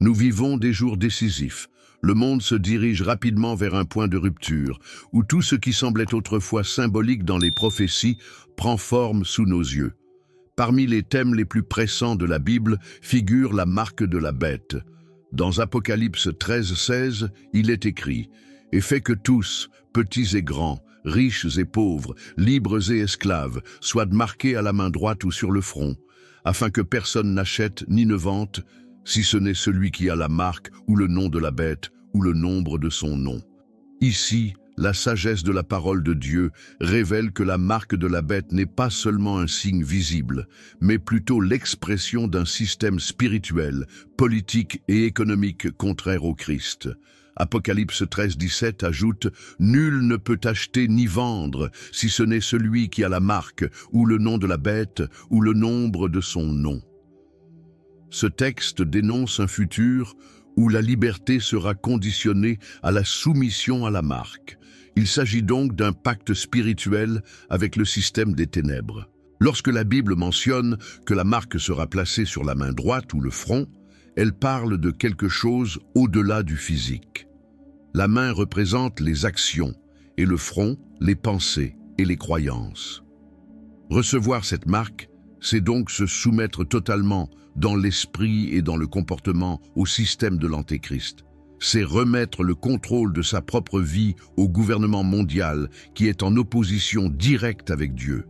Nous vivons des jours décisifs. Le monde se dirige rapidement vers un point de rupture, où tout ce qui semblait autrefois symbolique dans les prophéties prend forme sous nos yeux. Parmi les thèmes les plus pressants de la Bible figure la marque de la bête. Dans Apocalypse 13:16, il est écrit « Et fait que tous, petits et grands, riches et pauvres, libres et esclaves, soient marqués à la main droite ou sur le front, afin que personne n'achète ni ne vende, si ce n'est celui qui a la marque ou le nom de la bête ou le nombre de son nom. » Ici, la sagesse de la parole de Dieu révèle que la marque de la bête n'est pas seulement un signe visible, mais plutôt l'expression d'un système spirituel, politique et économique contraire au Christ. Apocalypse 13:17 ajoute « Nul ne peut acheter ni vendre, si ce n'est celui qui a la marque, ou le nom de la bête, ou le nombre de son nom. » Ce texte dénonce un futur où la liberté sera conditionnée à la soumission à la marque. Il s'agit donc d'un pacte spirituel avec le système des ténèbres. Lorsque la Bible mentionne que la marque sera placée sur la main droite ou le front, elle parle de quelque chose au-delà du physique. La main représente les actions et le front, les pensées et les croyances. Recevoir cette marque, c'est donc se soumettre totalement dans l'esprit et dans le comportement au système de l'Antéchrist. C'est remettre le contrôle de sa propre vie au gouvernement mondial qui est en opposition directe avec Dieu.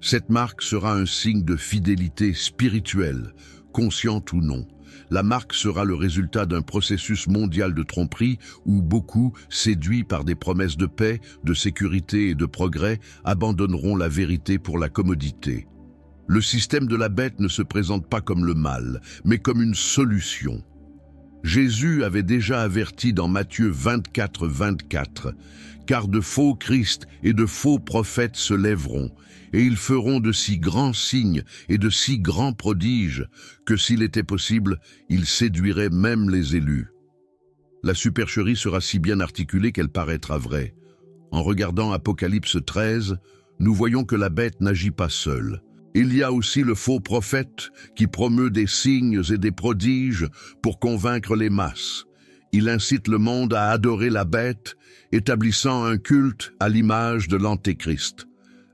Cette marque sera un signe de fidélité spirituelle, consciente ou non. La marque sera le résultat d'un processus mondial de tromperie où beaucoup, séduits par des promesses de paix, de sécurité et de progrès, abandonneront la vérité pour la commodité. Le système de la bête ne se présente pas comme le mal, mais comme une solution. Jésus avait déjà averti dans Matthieu 24:24 « Car de faux Christ et de faux prophètes se lèveront, et ils feront de si grands signes et de si grands prodiges que s'il était possible, ils séduiraient même les élus. » La supercherie sera si bien articulée qu'elle paraîtra vraie. En regardant Apocalypse 13, nous voyons que la bête n'agit pas seule. Il y a aussi le faux prophète qui promeut des signes et des prodiges pour convaincre les masses. Il incite le monde à adorer la bête, établissant un culte à l'image de l'Antéchrist.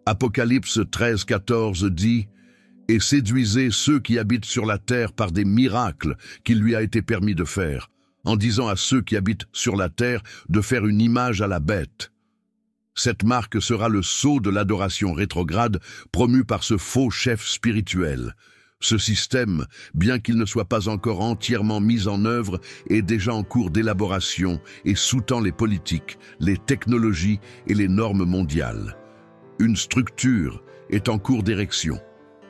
Apocalypse 13:14 dit « Et séduisez ceux qui habitent sur la terre par des miracles qu'il lui a été permis de faire, en disant à ceux qui habitent sur la terre de faire une image à la bête. » Cette marque sera le sceau de l'adoration rétrograde promu par ce faux chef spirituel. Ce système, bien qu'il ne soit pas encore entièrement mis en œuvre, est déjà en cours d'élaboration et sous-tend les politiques, les technologies et les normes mondiales. Une structure est en cours d'érection.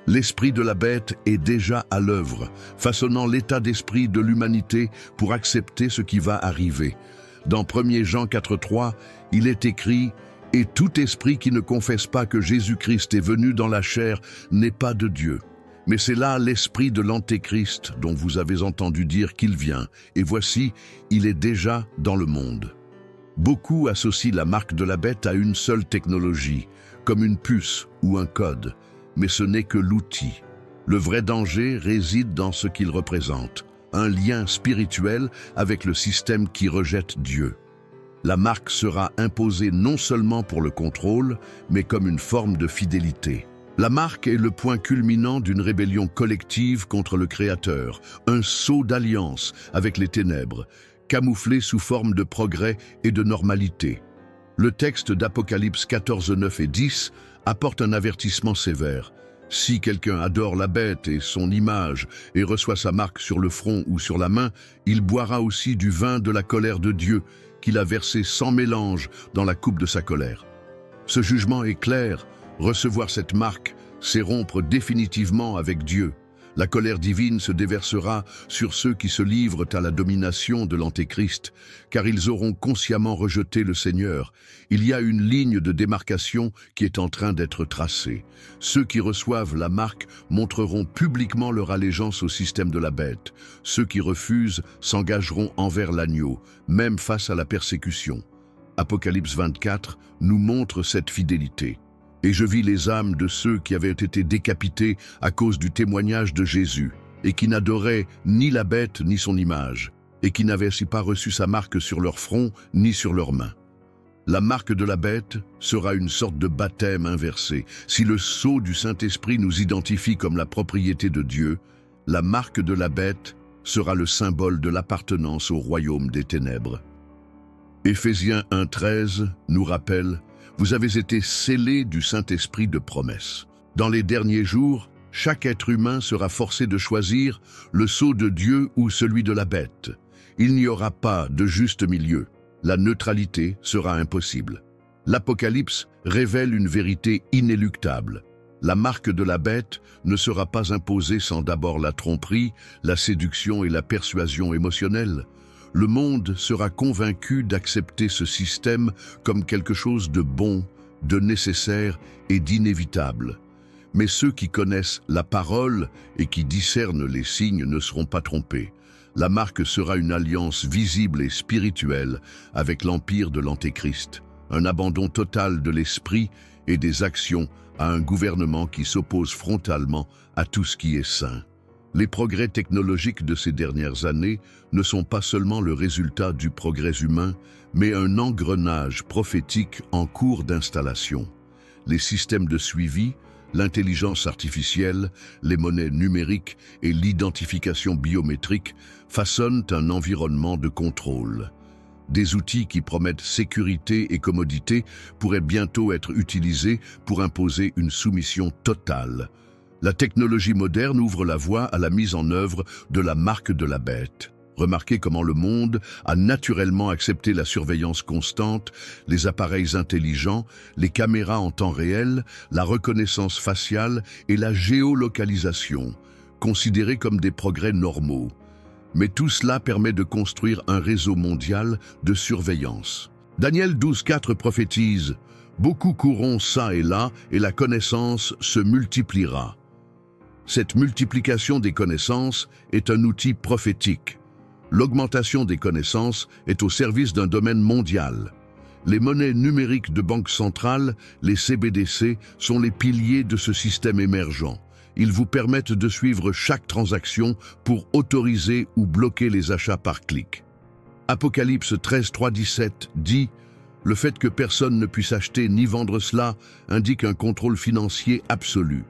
L'esprit de la bête est déjà à l'œuvre, façonnant l'état d'esprit de l'humanité pour accepter ce qui va arriver. Dans 1 Jean 4:3, il est écrit « Et tout esprit qui ne confesse pas que Jésus-Christ est venu dans la chair n'est pas de Dieu. Mais c'est là l'esprit de l'Antéchrist dont vous avez entendu dire qu'il vient, et voici, il est déjà dans le monde. » Beaucoup associent la marque de la bête à une seule technologie, comme une puce ou un code, mais ce n'est que l'outil. Le vrai danger réside dans ce qu'il représente, un lien spirituel avec le système qui rejette Dieu. La marque sera imposée non seulement pour le contrôle, mais comme une forme de fidélité. La marque est le point culminant d'une rébellion collective contre le Créateur, un sceau d'alliance avec les ténèbres, camouflé sous forme de progrès et de normalité. Le texte d'Apocalypse 14:9 et 10 apporte un avertissement sévère. Si quelqu'un adore la bête et son image et reçoit sa marque sur le front ou sur la main, il boira aussi du vin de la colère de Dieu, qu'il a versé sans mélange dans la coupe de sa colère. Ce jugement est clair, recevoir cette marque, c'est rompre définitivement avec Dieu. La colère divine se déversera sur ceux qui se livrent à la domination de l'Antéchrist, car ils auront consciemment rejeté le Seigneur. Il y a une ligne de démarcation qui est en train d'être tracée. Ceux qui reçoivent la marque montreront publiquement leur allégeance au système de la bête. Ceux qui refusent s'engageront envers l'agneau, même face à la persécution. Apocalypse 24 nous montre cette fidélité. Et je vis les âmes de ceux qui avaient été décapités à cause du témoignage de Jésus. et qui n'adoraient ni la bête ni son image, et qui n'avaient ainsi pas reçu sa marque sur leur front ni sur leurs mains. La marque de la bête sera une sorte de baptême inversé. Si le sceau du Saint-Esprit nous identifie comme la propriété de Dieu, la marque de la bête sera le symbole de l'appartenance au royaume des ténèbres. Éphésiens 1,13 nous rappelle « Vous avez été scellés du Saint-Esprit de promesse ». Dans les derniers jours, chaque être humain sera forcé de choisir le sceau de Dieu ou celui de la bête. Il n'y aura pas de juste milieu. La neutralité sera impossible. L'Apocalypse révèle une vérité inéluctable. La marque de la bête ne sera pas imposée sans d'abord la tromperie, la séduction et la persuasion émotionnelle. Le monde sera convaincu d'accepter ce système comme quelque chose de bon, de nécessaire et d'inévitable. Mais ceux qui connaissent la parole et qui discernent les signes ne seront pas trompés. La marque sera une alliance visible et spirituelle avec l'empire de l'Antéchrist, un abandon total de l'esprit et des actions à un gouvernement qui s'oppose frontalement à tout ce qui est saint. Les progrès technologiques de ces dernières années ne sont pas seulement le résultat du progrès humain, mais un engrenage prophétique en cours d'installation. Les systèmes de suivi, l'intelligence artificielle, les monnaies numériques et l'identification biométrique façonnent un environnement de contrôle. Des outils qui promettent sécurité et commodité pourraient bientôt être utilisés pour imposer une soumission totale. La technologie moderne ouvre la voie à la mise en œuvre de la marque de la bête. Remarquez comment le monde a naturellement accepté la surveillance constante, les appareils intelligents, les caméras en temps réel, la reconnaissance faciale et la géolocalisation, considérés comme des progrès normaux. Mais tout cela permet de construire un réseau mondial de surveillance. Daniel 12,4 prophétise « Beaucoup courront çà et là, et la connaissance se multipliera ». Cette multiplication des connaissances est un outil prophétique. L'augmentation des connaissances est au service d'un domaine mondial. Les monnaies numériques de banque centrale, les CBDC, sont les piliers de ce système émergent. Ils vous permettent de suivre chaque transaction pour autoriser ou bloquer les achats par clic. Apocalypse 13,3-17 dit « Le fait que personne ne puisse acheter ni vendre cela indique un contrôle financier absolu.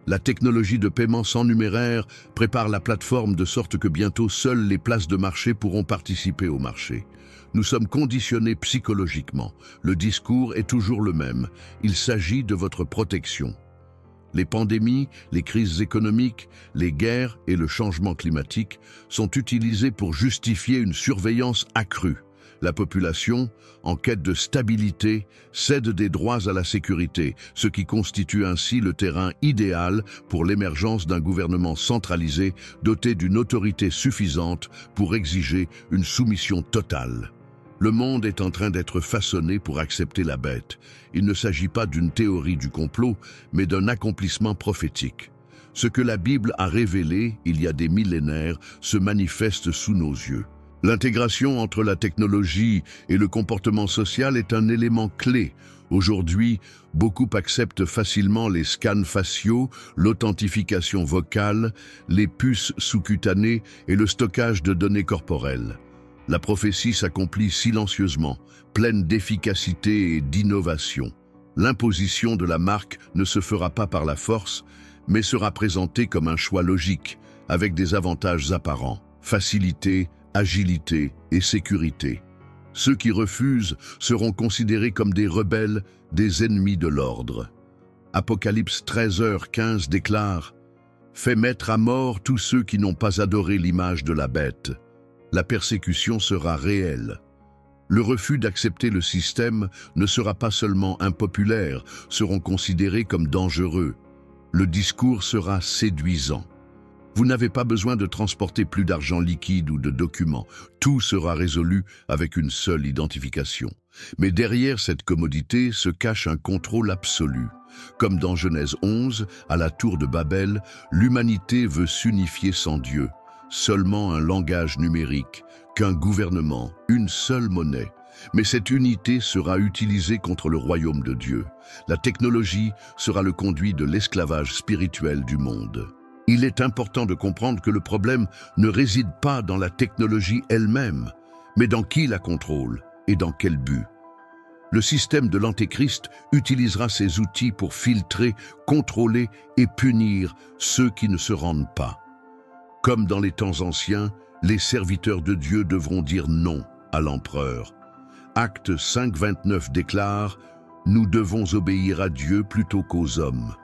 La technologie de paiement sans numéraire prépare la plateforme de sorte que bientôt seules les places de marché pourront participer au marché. Nous sommes conditionnés psychologiquement. Le discours est toujours le même. Il s'agit de votre protection. Les pandémies, les crises économiques, les guerres et le changement climatique sont utilisés pour justifier une surveillance accrue. La population, en quête de stabilité, cède des droits à la sécurité, ce qui constitue ainsi le terrain idéal pour l'émergence d'un gouvernement centralisé doté d'une autorité suffisante pour exiger une soumission totale. Le monde est en train d'être façonné pour accepter la bête. Il ne s'agit pas d'une théorie du complot, mais d'un accomplissement prophétique. Ce que la Bible a révélé il y a des millénaires se manifeste sous nos yeux. L'intégration entre la technologie et le comportement social est un élément clé. Aujourd'hui, beaucoup acceptent facilement les scans faciaux, l'authentification vocale, les puces sous-cutanées et le stockage de données corporelles. La prophétie s'accomplit silencieusement, pleine d'efficacité et d'innovation. L'imposition de la marque ne se fera pas par la force, mais sera présentée comme un choix logique, avec des avantages apparents, facilité, agilité et sécurité. Ceux qui refusent seront considérés comme des rebelles, des ennemis de l'ordre. Apocalypse 13h15 déclare « Fais mettre à mort tous ceux qui n'ont pas adoré l'image de la bête. La persécution sera réelle. Le refus d'accepter le système ne sera pas seulement impopulaire, seront considérés comme dangereux. Le discours sera séduisant. Vous n'avez pas besoin de transporter plus d'argent liquide ou de documents. Tout sera résolu avec une seule identification. Mais derrière cette commodité se cache un contrôle absolu. Comme dans Genèse 11, à la tour de Babel, l'humanité veut s'unifier sans Dieu. Seulement un langage numérique, qu'un gouvernement, une seule monnaie. Mais cette unité sera utilisée contre le royaume de Dieu. La technologie sera le conduit de l'esclavage spirituel du monde. Il est important de comprendre que le problème ne réside pas dans la technologie elle-même, mais dans qui la contrôle et dans quel but. Le système de l'Antéchrist utilisera ces outils pour filtrer, contrôler et punir ceux qui ne se rendent pas. Comme dans les temps anciens, les serviteurs de Dieu devront dire non à l'empereur. Acte 5:29 déclare « Nous devons obéir à Dieu plutôt qu'aux hommes ».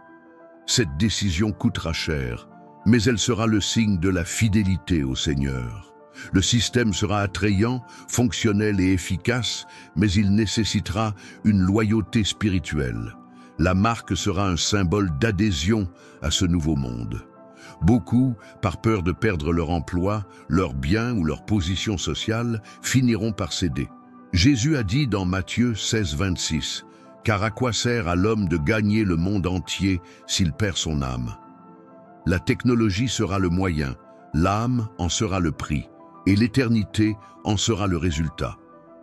Cette décision coûtera cher, mais elle sera le signe de la fidélité au Seigneur. Le système sera attrayant, fonctionnel et efficace, mais il nécessitera une loyauté spirituelle. La marque sera un symbole d'adhésion à ce nouveau monde. Beaucoup, par peur de perdre leur emploi, leurs biens ou leur position sociale, finiront par céder. Jésus a dit dans Matthieu 16:26, « Car à quoi sert à l'homme de gagner le monde entier s'il perd son âme ?» La technologie sera le moyen, l'âme en sera le prix, et l'éternité en sera le résultat.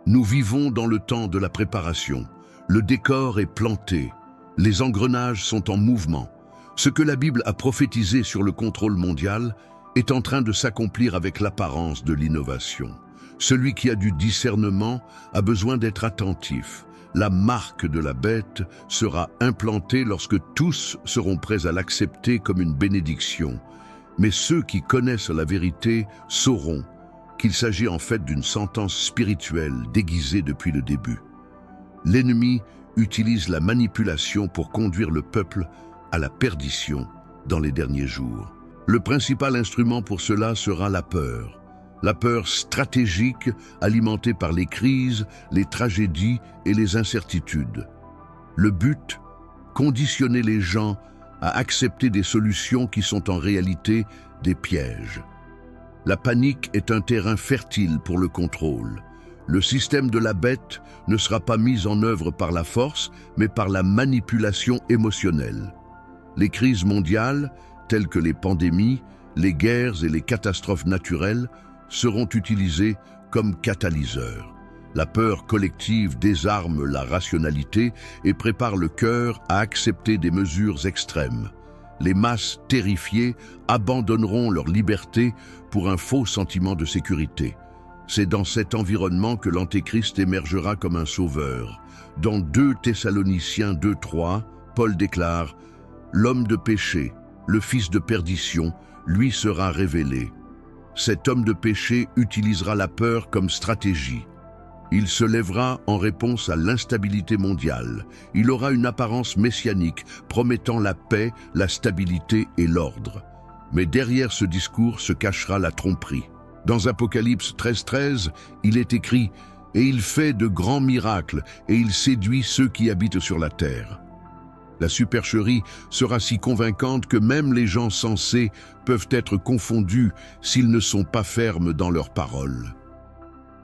Nous vivons dans le temps de la préparation. Le décor est planté, les engrenages sont en mouvement. Ce que la Bible a prophétisé sur le contrôle mondial est en train de s'accomplir avec l'apparence de l'innovation. Celui qui a du discernement a besoin d'être attentif. La marque de la bête sera implantée lorsque tous seront prêts à l'accepter comme une bénédiction. Mais ceux qui connaissent la vérité sauront qu'il s'agit en fait d'une sentence spirituelle déguisée depuis le début. L'ennemi utilise la manipulation pour conduire le peuple à la perdition dans les derniers jours. Le principal instrument pour cela sera la peur. La peur stratégique alimentée par les crises, les tragédies et les incertitudes. Le but, conditionner les gens à accepter des solutions qui sont en réalité des pièges. La panique est un terrain fertile pour le contrôle. Le système de la bête ne sera pas mis en œuvre par la force, mais par la manipulation émotionnelle. Les crises mondiales, telles que les pandémies, les guerres et les catastrophes naturelles, seront utilisés comme catalyseurs. La peur collective désarme la rationalité et prépare le cœur à accepter des mesures extrêmes. Les masses terrifiées abandonneront leur liberté pour un faux sentiment de sécurité. C'est dans cet environnement que l'Antéchrist émergera comme un sauveur. Dans 2 Thessaloniciens 2:3, Paul déclare « L'homme de péché, le fils de perdition, lui sera révélé. Cet homme de péché utilisera la peur comme stratégie. Il se lèvera en réponse à l'instabilité mondiale. Il aura une apparence messianique, promettant la paix, la stabilité et l'ordre. Mais derrière ce discours se cachera la tromperie. Dans Apocalypse 13:13, il est écrit « Et il fait de grands miracles, et il séduit ceux qui habitent sur la terre. » La supercherie sera si convaincante que même les gens sensés peuvent être confondus s'ils ne sont pas fermes dans leurs paroles.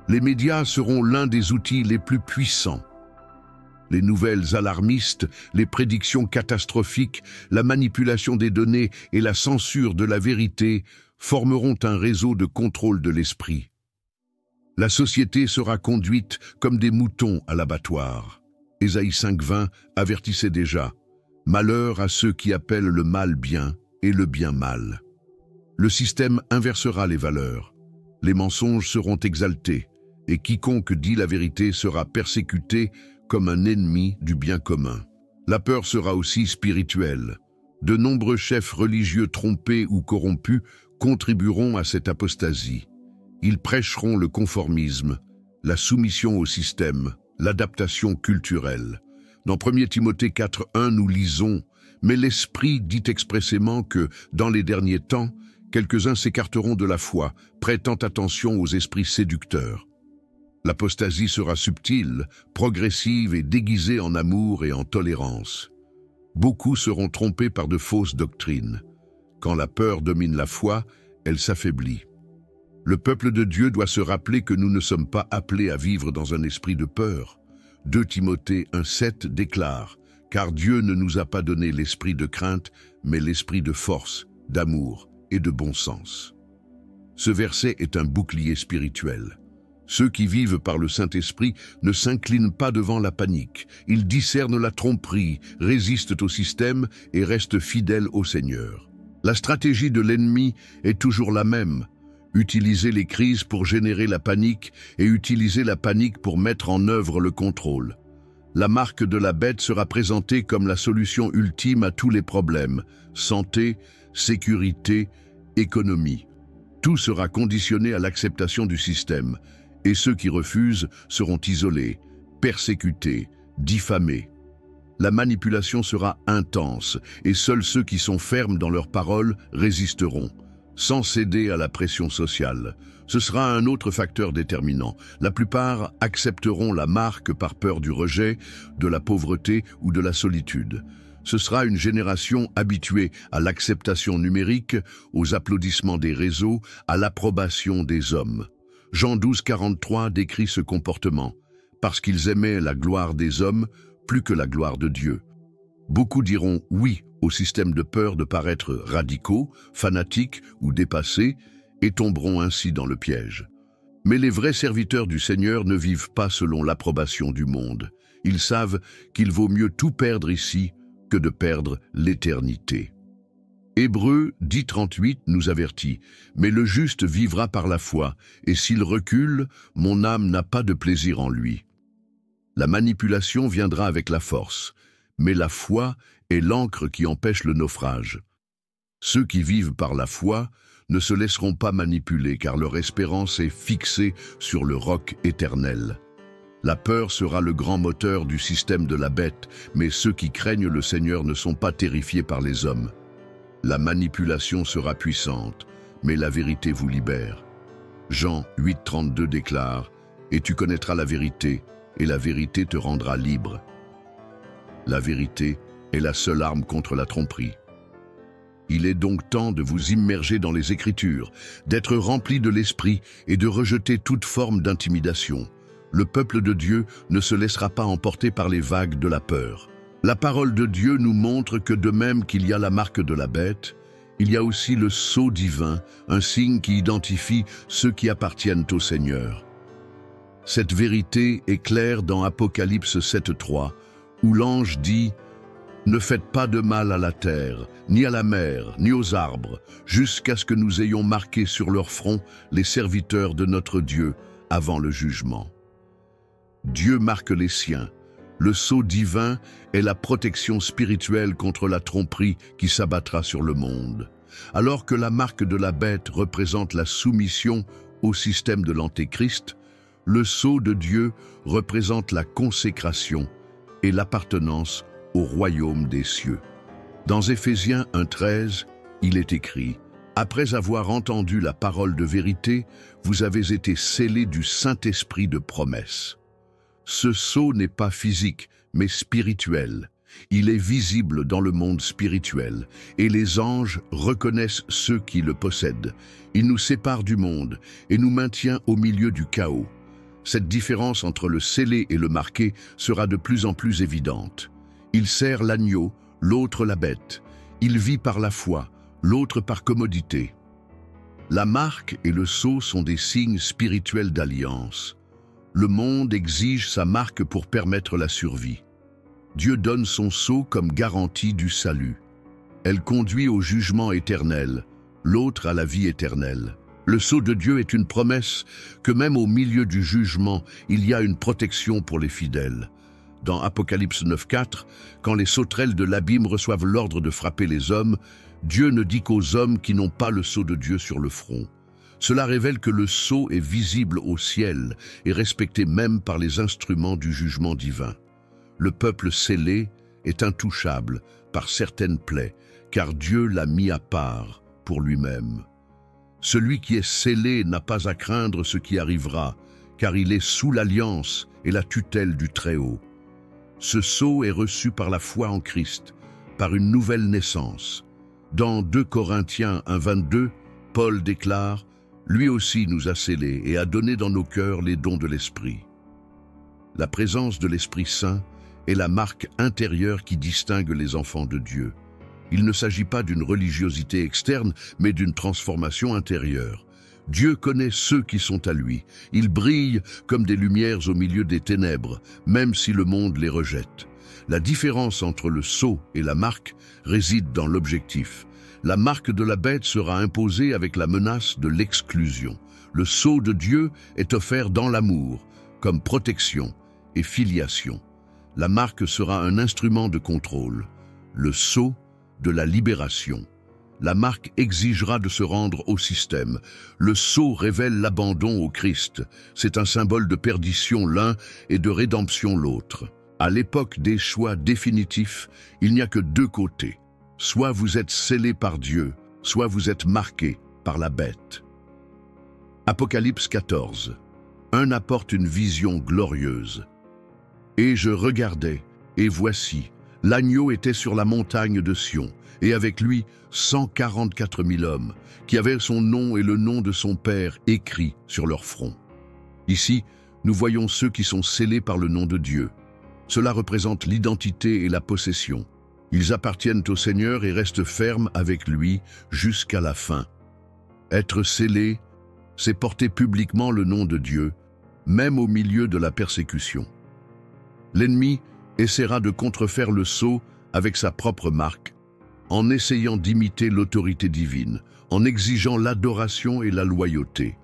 Les médias seront l'un des outils les plus puissants. Les nouvelles alarmistes, les prédictions catastrophiques, la manipulation des données et la censure de la vérité formeront un réseau de contrôle de l'esprit. La société sera conduite comme des moutons à l'abattoir. Ésaïe 5:20 avertissait déjà « Malheur à ceux qui appellent le mal bien et le bien mal ». Le système inversera les valeurs. Les mensonges seront exaltés et quiconque dit la vérité sera persécuté comme un ennemi du bien commun. La peur sera aussi spirituelle. De nombreux chefs religieux trompés ou corrompus contribueront à cette apostasie. Ils prêcheront le conformisme, la soumission au système, l'adaptation culturelle. Dans 1 Timothée 4:1, nous lisons « Mais l'Esprit dit expressément que, dans les derniers temps, quelques-uns s'écarteront de la foi, prêtant attention aux esprits séducteurs. » L'apostasie sera subtile, progressive et déguisée en amour et en tolérance. Beaucoup seront trompés par de fausses doctrines. Quand la peur domine la foi, elle s'affaiblit. Le peuple de Dieu doit se rappeler que nous ne sommes pas appelés à vivre dans un esprit de peur. 2 Timothée 1:7 déclare « Car Dieu ne nous a pas donné l'esprit de crainte, mais l'esprit de force, d'amour et de bon sens. » Ce verset est un bouclier spirituel. Ceux qui vivent par le Saint-Esprit ne s'inclinent pas devant la panique. Ils discernent la tromperie, résistent au système et restent fidèles au Seigneur. La stratégie de l'ennemi est toujours la même. Utiliser les crises pour générer la panique et utiliser la panique pour mettre en œuvre le contrôle. La marque de la bête sera présentée comme la solution ultime à tous les problèmes: santé, sécurité, économie. Tout sera conditionné à l'acceptation du système, et ceux qui refusent seront isolés, persécutés, diffamés. La manipulation sera intense, et seuls ceux qui sont fermes dans leurs paroles résisteront, sans céder à la pression sociale. Ce sera un autre facteur déterminant. La plupart accepteront la marque par peur du rejet, de la pauvreté ou de la solitude. Ce sera une génération habituée à l'acceptation numérique, aux applaudissements des réseaux, à l'approbation des hommes. Jean 12, 43 décrit ce comportement. Parce qu'ils aimaient la gloire des hommes plus que la gloire de Dieu. Beaucoup diront oui au système de peur de paraître radicaux, fanatiques ou dépassés, et tomberont ainsi dans le piège. Mais les vrais serviteurs du Seigneur ne vivent pas selon l'approbation du monde. Ils savent qu'il vaut mieux tout perdre ici que de perdre l'éternité. Hébreux 10:38 nous avertit: « Mais le juste vivra par la foi, et s'il recule, mon âme n'a pas de plaisir en lui. » La manipulation viendra avec la force, mais la foi est l'ancre qui empêche le naufrage. Ceux qui vivent par la foi ne se laisseront pas manipuler, car leur espérance est fixée sur le roc éternel. La peur sera le grand moteur du système de la bête, mais ceux qui craignent le Seigneur ne sont pas terrifiés par les hommes. La manipulation sera puissante, mais la vérité vous libère. Jean 8:32 déclare: « Et tu connaîtras la vérité, et la vérité te rendra libre. » La vérité est la seule arme contre la tromperie. Il est donc temps de vous immerger dans les Écritures, d'être rempli de l'Esprit et de rejeter toute forme d'intimidation. Le peuple de Dieu ne se laissera pas emporter par les vagues de la peur. La parole de Dieu nous montre que de même qu'il y a la marque de la bête, il y a aussi le sceau divin, un signe qui identifie ceux qui appartiennent au Seigneur. Cette vérité est claire dans Apocalypse 7:3, où l'ange dit: « Ne faites pas de mal à la terre, ni à la mer, ni aux arbres, jusqu'à ce que nous ayons marqué sur leur front les serviteurs de notre Dieu avant le jugement. » Dieu marque les siens. Le sceau divin est la protection spirituelle contre la tromperie qui s'abattra sur le monde. Alors que la marque de la bête représente la soumission au système de l'Antéchrist, le sceau de Dieu représente la consécration et l'appartenance au royaume des cieux. Dans Éphésiens 1:13, il est écrit: « Après avoir entendu la parole de vérité, vous avez été scellés du Saint-Esprit de promesse. » Ce sceau n'est pas physique, mais spirituel. Il est visible dans le monde spirituel, et les anges reconnaissent ceux qui le possèdent. Il nous sépare du monde et nous maintient au milieu du chaos. Cette différence entre le scellé et le marqué sera de plus en plus évidente. Il sert l'agneau, l'autre la bête. Il vit par la foi, l'autre par commodité. La marque et le sceau sont des signes spirituels d'alliance. Le monde exige sa marque pour permettre la survie. Dieu donne son sceau comme garantie du salut. Elle conduit au jugement éternel, l'autre à la vie éternelle. Le sceau de Dieu est une promesse que même au milieu du jugement, il y a une protection pour les fidèles. Dans Apocalypse 9:4, quand les sauterelles de l'abîme reçoivent l'ordre de frapper les hommes, Dieu ne dit qu'aux hommes qui n'ont pas le sceau de Dieu sur le front. Cela révèle que le sceau est visible au ciel et respecté même par les instruments du jugement divin. Le peuple scellé est intouchable par certaines plaies, car Dieu l'a mis à part pour lui-même. Celui qui est scellé n'a pas à craindre ce qui arrivera, car il est sous l'alliance et la tutelle du Très-Haut. Ce sceau est reçu par la foi en Christ, par une nouvelle naissance. Dans 2 Corinthiens 1:22, Paul déclare: « Lui aussi nous a scellés et a donné dans nos cœurs les dons de l'Esprit. » La présence de l'Esprit Saint est la marque intérieure qui distingue les enfants de Dieu. Il ne s'agit pas d'une religiosité externe, mais d'une transformation intérieure. Dieu connaît ceux qui sont à lui. Ils brillent comme des lumières au milieu des ténèbres, même si le monde les rejette. La différence entre le sceau et la marque réside dans l'objectif. La marque de la bête sera imposée avec la menace de l'exclusion. Le sceau de Dieu est offert dans l'amour, comme protection et filiation. La marque sera un instrument de contrôle, le sceau de la libération. La marque exigera de se rendre au système. Le sceau révèle l'abandon au Christ. C'est un symbole de perdition l'un et de rédemption l'autre. À l'époque des choix définitifs, il n'y a que deux côtés. Soit vous êtes scellé par Dieu, soit vous êtes marqué par la bête. Apocalypse 14. Un apporte une vision glorieuse. Et je regardais, et voici, l'agneau était sur la montagne de Sion, et avec lui 144 000 hommes, qui avaient son nom et le nom de son Père écrits sur leur front. Ici, nous voyons ceux qui sont scellés par le nom de Dieu. Cela représente l'identité et la possession. Ils appartiennent au Seigneur et restent fermes avec lui jusqu'à la fin. Être scellé, c'est porter publiquement le nom de Dieu, même au milieu de la persécution. L'ennemi essaiera de contrefaire le sceau avec sa propre marque, en essayant d'imiter l'autorité divine, en exigeant l'adoration et la loyauté.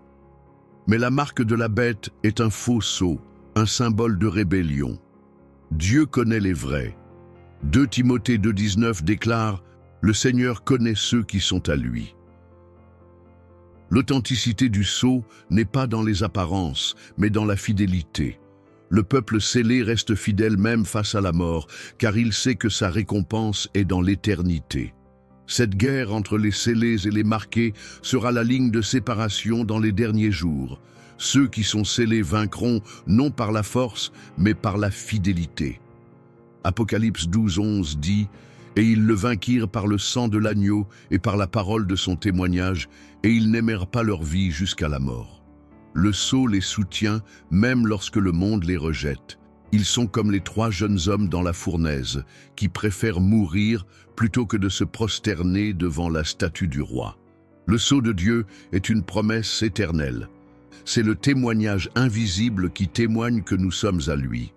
Mais la marque de la bête est un faux sceau, un symbole de rébellion. Dieu connaît les vrais. 2 Timothée 2,19 déclare « Le Seigneur connaît ceux qui sont à lui ». L'authenticité du sceau n'est pas dans les apparences, mais dans la fidélité. Le peuple scellé reste fidèle même face à la mort, car il sait que sa récompense est dans l'éternité. Cette guerre entre les scellés et les marqués sera la ligne de séparation dans les derniers jours. Ceux qui sont scellés vaincront non par la force, mais par la fidélité. Apocalypse 12:11 dit « Et ils le vainquirent par le sang de l'agneau et par la parole de son témoignage, et ils n'aimèrent pas leur vie jusqu'à la mort. » Le sceau les soutient même lorsque le monde les rejette. Ils sont comme les 3 jeunes hommes dans la fournaise, qui préfèrent mourir plutôt que de se prosterner devant la statue du roi. Le sceau de Dieu est une promesse éternelle. C'est le témoignage invisible qui témoigne que nous sommes à lui.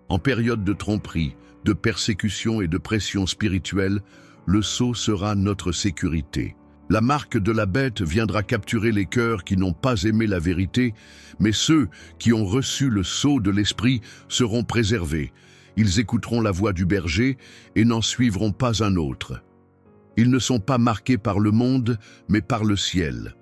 En période de tromperie, de persécution et de pression spirituelle, le sceau sera notre sécurité. La marque de la bête viendra capturer les cœurs qui n'ont pas aimé la vérité, mais ceux qui ont reçu le sceau de l'Esprit seront préservés. Ils écouteront la voix du berger et n'en suivront pas un autre. Ils ne sont pas marqués par le monde, mais par le ciel.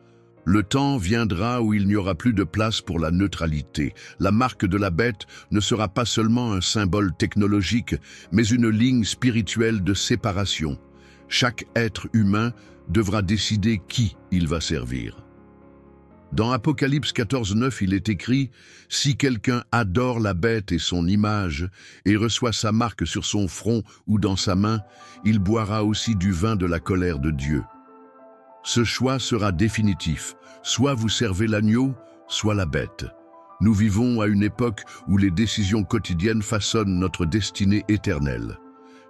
Le temps viendra où il n'y aura plus de place pour la neutralité. La marque de la bête ne sera pas seulement un symbole technologique, mais une ligne spirituelle de séparation. Chaque être humain devra décider qui il va servir. Dans Apocalypse 14:9, il est écrit « Si quelqu'un adore la bête et son image, et reçoit sa marque sur son front ou dans sa main, il boira aussi du vin de la colère de Dieu. » Ce choix sera définitif. Soit vous servez l'agneau, soit la bête. Nous vivons à une époque où les décisions quotidiennes façonnent notre destinée éternelle.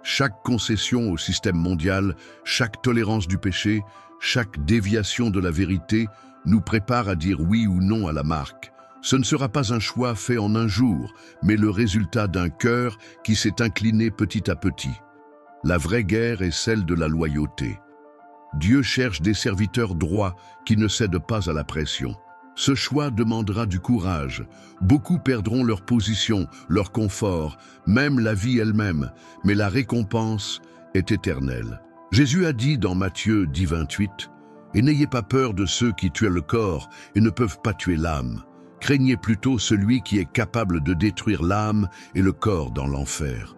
Chaque concession au système mondial, chaque tolérance du péché, chaque déviation de la vérité nous prépare à dire oui ou non à la marque. Ce ne sera pas un choix fait en un jour, mais le résultat d'un cœur qui s'est incliné petit à petit. La vraie guerre est celle de la loyauté. Dieu cherche des serviteurs droits qui ne cèdent pas à la pression. Ce choix demandera du courage. Beaucoup perdront leur position, leur confort, même la vie elle-même, mais la récompense est éternelle. Jésus a dit dans Matthieu 10:28, « Et n'ayez pas peur de ceux qui tuent le corps et ne peuvent pas tuer l'âme. Craignez plutôt celui qui est capable de détruire l'âme et le corps dans l'enfer.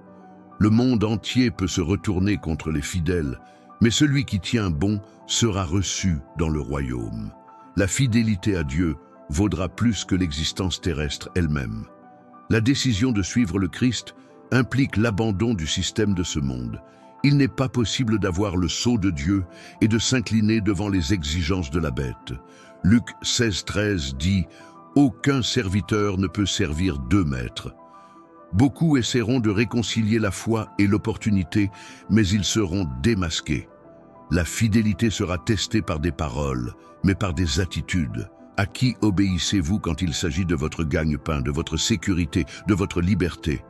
Le monde entier peut se retourner contre les fidèles, mais celui qui tient bon sera reçu dans le royaume. » La fidélité à Dieu vaudra plus que l'existence terrestre elle-même. La décision de suivre le Christ implique l'abandon du système de ce monde. Il n'est pas possible d'avoir le sceau de Dieu et de s'incliner devant les exigences de la bête. Luc 16:13 dit « Aucun serviteur ne peut servir 2 maîtres. » Beaucoup essaieront de réconcilier la foi et l'opportunité, mais ils seront démasqués. La fidélité sera testée par des paroles, mais par des attitudes. À qui obéissez-vous quand il s'agit de votre gagne-pain, de votre sécurité, de votre liberté?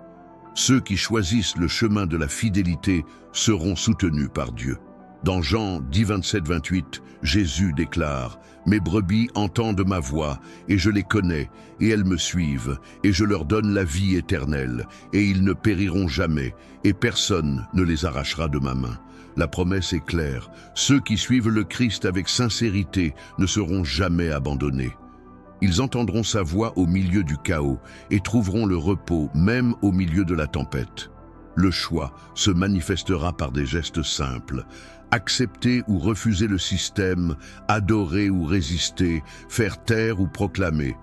Ceux qui choisissent le chemin de la fidélité seront soutenus par Dieu. Dans Jean 10, 27-28, Jésus déclare « Mes brebis entendent ma voix, et je les connais, et elles me suivent, et je leur donne la vie éternelle, et ils ne périront jamais, et personne ne les arrachera de ma main. » La promesse est claire, ceux qui suivent le Christ avec sincérité ne seront jamais abandonnés. Ils entendront sa voix au milieu du chaos et trouveront le repos même au milieu de la tempête. Le choix se manifestera par des gestes simples. Accepter ou refuser le système, adorer ou résister, faire taire ou proclamer.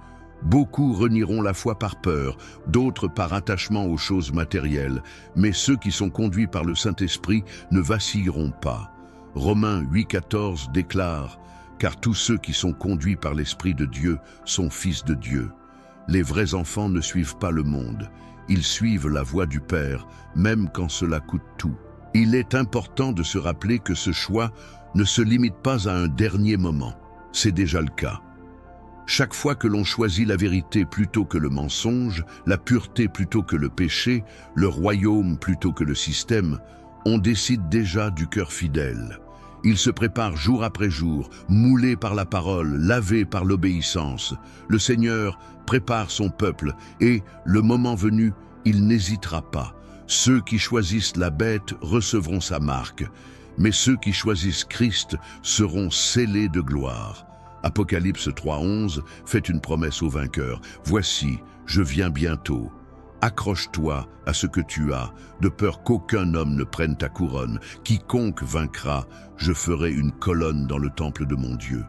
Beaucoup renieront la foi par peur, d'autres par attachement aux choses matérielles, mais ceux qui sont conduits par le Saint-Esprit ne vacilleront pas. Romains 8,14 déclare « Car tous ceux qui sont conduits par l'Esprit de Dieu sont fils de Dieu. Les vrais enfants ne suivent pas le monde. Ils suivent la voie du Père, même quand cela coûte tout. » Il est important de se rappeler que ce choix ne se limite pas à un dernier moment. C'est déjà le cas. Chaque fois que l'on choisit la vérité plutôt que le mensonge, la pureté plutôt que le péché, le royaume plutôt que le système, on décide déjà du cœur fidèle. Il se prépare jour après jour, moulé par la parole, lavé par l'obéissance. Le Seigneur prépare son peuple et, le moment venu, il n'hésitera pas. Ceux qui choisissent la bête recevront sa marque, mais ceux qui choisissent Christ seront scellés de gloire. Apocalypse 3,11 fait une promesse au vainqueur. « Voici, je viens bientôt. Accroche-toi à ce que tu as, de peur qu'aucun homme ne prenne ta couronne. Quiconque vaincra, je ferai une colonne dans le temple de mon Dieu. »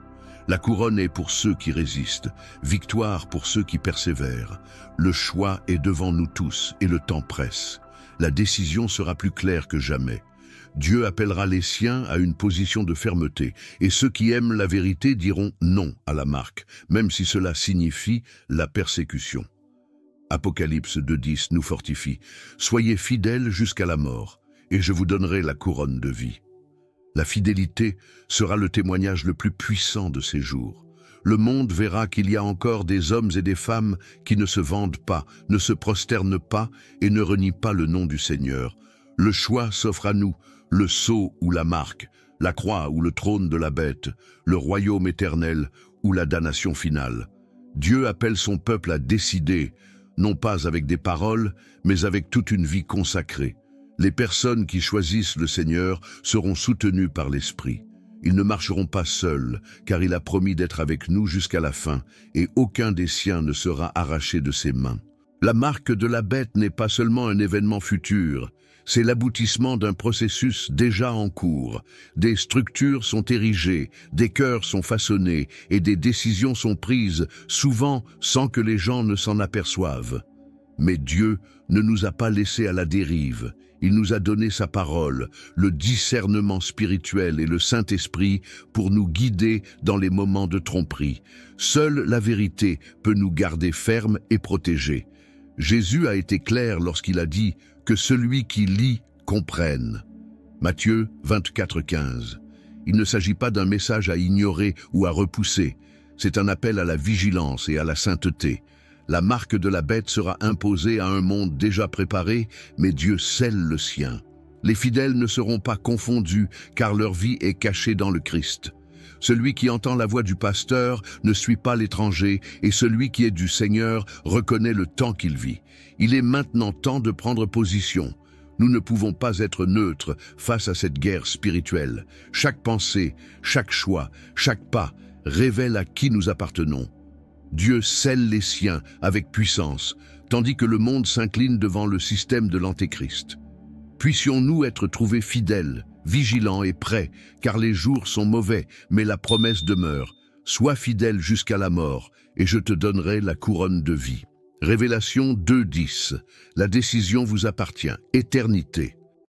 La couronne est pour ceux qui résistent, victoire pour ceux qui persévèrent. Le choix est devant nous tous et le temps presse. La décision sera plus claire que jamais. Dieu appellera les siens à une position de fermeté, et ceux qui aiment la vérité diront non à la marque, même si cela signifie la persécution. Apocalypse 2,10 nous fortifie. « Soyez fidèles jusqu'à la mort, et je vous donnerai la couronne de vie. » La fidélité sera le témoignage le plus puissant de ces jours. Le monde verra qu'il y a encore des hommes et des femmes qui ne se vendent pas, ne se prosternent pas et ne renient pas le nom du Seigneur. Le choix s'offre à nous, le sceau ou la marque, la croix ou le trône de la bête, le royaume éternel ou la damnation finale. Dieu appelle son peuple à décider, non pas avec des paroles, mais avec toute une vie consacrée. Les personnes qui choisissent le Seigneur seront soutenues par l'Esprit. Ils ne marcheront pas seuls, car il a promis d'être avec nous jusqu'à la fin, et aucun des siens ne sera arraché de ses mains. La marque de la bête n'est pas seulement un événement futur, c'est l'aboutissement d'un processus déjà en cours. Des structures sont érigées, des cœurs sont façonnés, et des décisions sont prises, souvent sans que les gens ne s'en aperçoivent. Mais Dieu ne nous a pas laissés à la dérive. Il nous a donné sa parole, le discernement spirituel et le Saint-Esprit pour nous guider dans les moments de tromperie. Seule la vérité peut nous garder fermes et protégés. Jésus a été clair lorsqu'il a dit que celui qui lit comprenne. Matthieu 24,15. Il ne s'agit pas d'un message à ignorer ou à repousser. C'est un appel à la vigilance et à la sainteté. La marque de la bête sera imposée à un monde déjà préparé, mais Dieu scelle le sien. Les fidèles ne seront pas confondus, car leur vie est cachée dans le Christ. Celui qui entend la voix du pasteur ne suit pas l'étranger, et celui qui est du Seigneur reconnaît le temps qu'il vit. Il est maintenant temps de prendre position. Nous ne pouvons pas être neutres face à cette guerre spirituelle. Chaque pensée, chaque choix, chaque pas révèle à qui nous appartenons. Dieu scelle les siens avec puissance, tandis que le monde s'incline devant le système de l'Antéchrist. Puissions-nous être trouvés fidèles, vigilants et prêts, car les jours sont mauvais, mais la promesse demeure. Sois fidèle jusqu'à la mort, et je te donnerai la couronne de vie. Révélation 2,10. La décision vous appartient. Éternité.